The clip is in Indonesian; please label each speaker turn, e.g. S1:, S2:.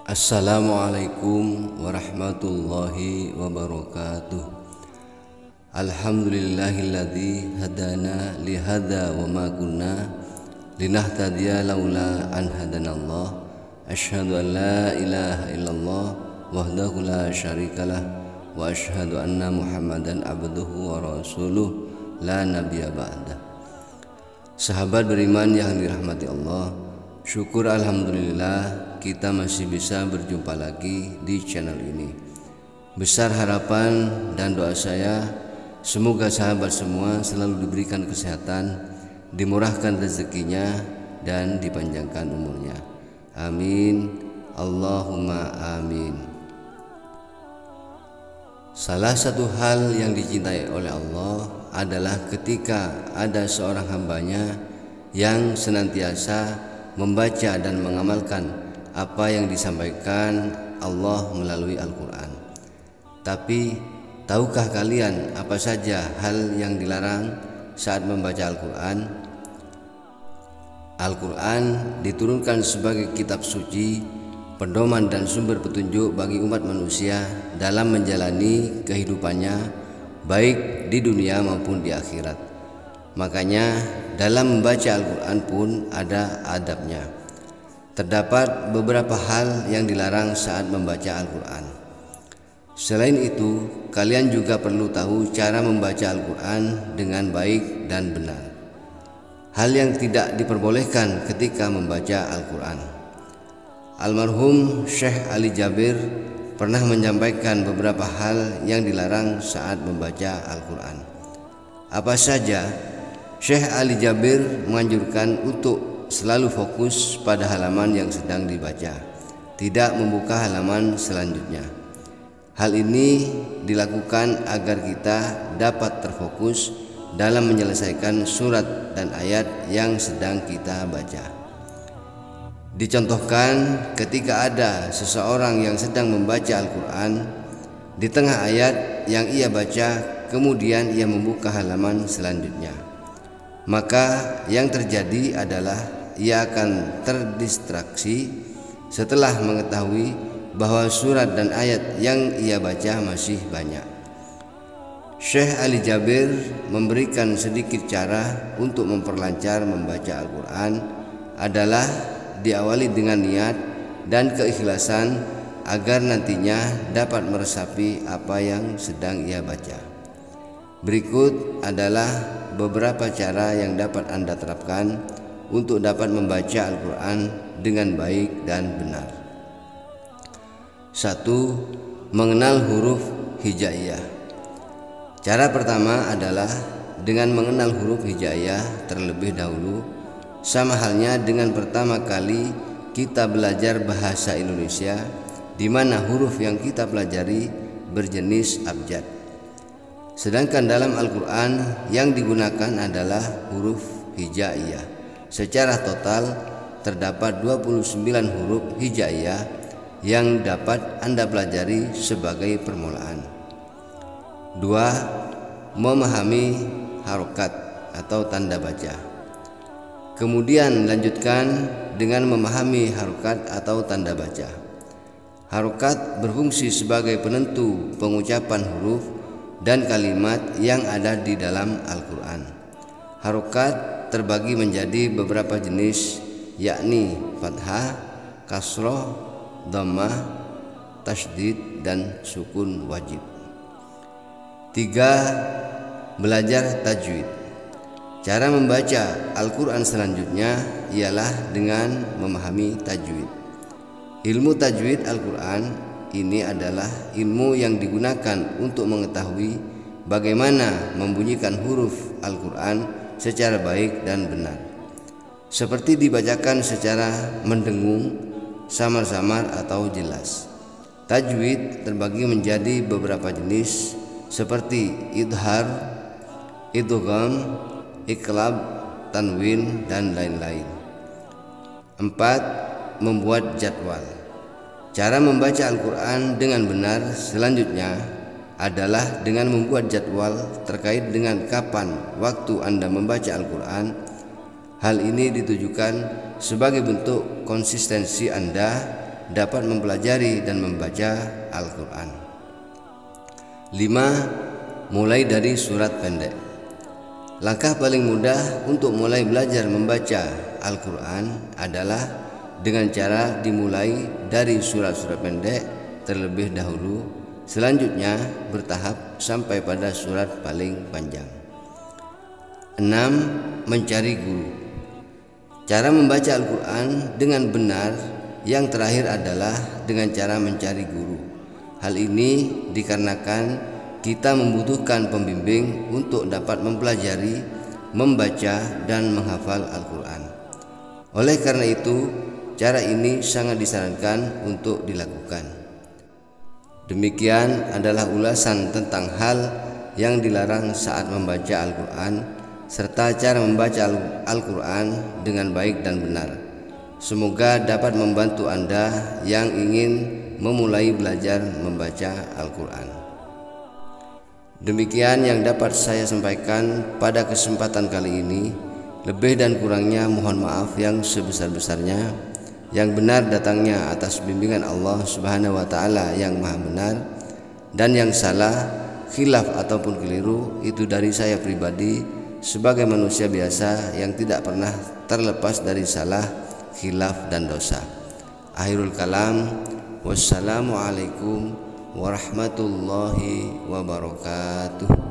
S1: Assalamualaikum warahmatullahi wabarakatuh. Alhamdulillahilladzi hadana lihada wa ma kunna linahtadiya laula an hadanallah. Asyhadu an la ilaha illallah wahdahu la syarikalah wa asyhadu anna Muhammadan abduhu wa rasuluh la nabiyya ba'dah. Sahabat beriman yang dirahmati Allah, syukur alhamdulillah kita masih bisa berjumpa lagi di channel ini. Besar harapan dan doa saya, semoga sahabat semua selalu diberikan kesehatan, dimurahkan rezekinya, dan dipanjangkan umurnya. Amin, Allahumma amin. Salah satu hal yang dicintai oleh Allah adalah ketika ada seorang hambanya yang senantiasa membaca dan mengamalkan apa yang disampaikan Allah melalui Al-Quran. Tapi tahukah kalian apa saja hal yang dilarang saat membaca Al-Quran? Al-Quran diturunkan sebagai kitab suci, pedoman dan sumber petunjuk bagi umat manusia dalam menjalani kehidupannya baik di dunia maupun di akhirat. Makanya dalam membaca Al-Quran pun ada adabnya. Terdapat beberapa hal yang dilarang saat membaca Al-Quran. Selain itu, kalian juga perlu tahu cara membaca Al-Quran dengan baik dan benar. Hal yang tidak diperbolehkan ketika membaca Al-Quran. Almarhum Syekh Ali Jabir pernah menyampaikan beberapa hal yang dilarang saat membaca Al-Quran. Apa saja? Syekh Ali Jabir menganjurkan untuk selalu fokus pada halaman yang sedang dibaca, tidak membuka halaman selanjutnya. Hal ini dilakukan agar kita dapat terfokus dalam menyelesaikan surat dan ayat yang sedang kita baca. Dicontohkan ketika ada seseorang yang sedang membaca Al-Quran, di tengah ayat yang ia baca kemudian ia membuka halaman selanjutnya, maka yang terjadi adalah ia akan terdistraksi setelah mengetahui bahwa surat dan ayat yang ia baca masih banyak. Syekh Ali Jabir memberikan sedikit cara untuk memperlancar membaca Al-Quran adalah diawali dengan niat dan keikhlasan agar nantinya dapat meresapi apa yang sedang ia baca. Berikut adalah beberapa cara yang dapat Anda terapkan untuk dapat membaca Al-Quran dengan baik dan benar. 1. Mengenal huruf hijaiyah. Cara pertama adalah dengan mengenal huruf hijaiyah terlebih dahulu, sama halnya dengan pertama kali kita belajar bahasa Indonesia, di mana huruf yang kita pelajari berjenis abjad. Sedangkan dalam Al-Quran yang digunakan adalah huruf hijaiyah. Secara total terdapat 29 huruf hijaiyah yang dapat Anda pelajari sebagai permulaan. 2. Memahami harokat atau tanda baca. Kemudian lanjutkan dengan memahami harokat atau tanda baca. Harokat berfungsi sebagai penentu pengucapan huruf dan kalimat yang ada di dalam Al-Quran. Harokat terbagi menjadi beberapa jenis, yakni fathah, kasroh, dhammah, tasydid, dan sukun wajib. 3. Belajar tajwid. Cara membaca Al-Quran selanjutnya ialah dengan memahami tajwid. Ilmu tajwid Al-Quran ini adalah ilmu yang digunakan untuk mengetahui bagaimana membunyikan huruf Al-Quran secara baik dan benar, seperti dibacakan secara mendengung, samar-samar atau jelas. Tajwid terbagi menjadi beberapa jenis seperti idhar, idgham, iqlab, tanwin, dan lain-lain. 4. Membuat jadwal. Cara membaca Al-Quran dengan benar selanjutnya adalah dengan membuat jadwal terkait dengan kapan waktu Anda membaca Al-Quran. Hal ini ditujukan sebagai bentuk konsistensi Anda dapat mempelajari dan membaca Al-Quran. 5. Mulai dari surat pendek. Langkah paling mudah untuk mulai belajar membaca Al-Quran adalah dengan cara dimulai dari surat-surat pendek terlebih dahulu, selanjutnya bertahap sampai pada surat paling panjang. 6. Mencari guru. Cara membaca Al-Quran dengan benar yang terakhir adalah dengan cara mencari guru. Hal ini dikarenakan kita membutuhkan pembimbing untuk dapat mempelajari, membaca, dan menghafal Al-Quran. Oleh karena itu, cara ini sangat disarankan untuk dilakukan. Demikian adalah ulasan tentang hal yang dilarang saat membaca Al-Quran, serta cara membaca Al-Quran dengan baik dan benar. Semoga dapat membantu Anda yang ingin memulai belajar membaca Al-Quran. Demikian yang dapat saya sampaikan pada kesempatan kali ini. Lebih dan kurangnya mohon maaf yang sebesar-besarnya. Yang benar datangnya atas bimbingan Allah Subhanahu wa Ta'ala yang Maha Benar, dan yang salah, khilaf ataupun keliru itu dari saya pribadi sebagai manusia biasa yang tidak pernah terlepas dari salah, khilaf, dan dosa. Akhirul kalam, wassalamualaikum warahmatullahi wabarakatuh.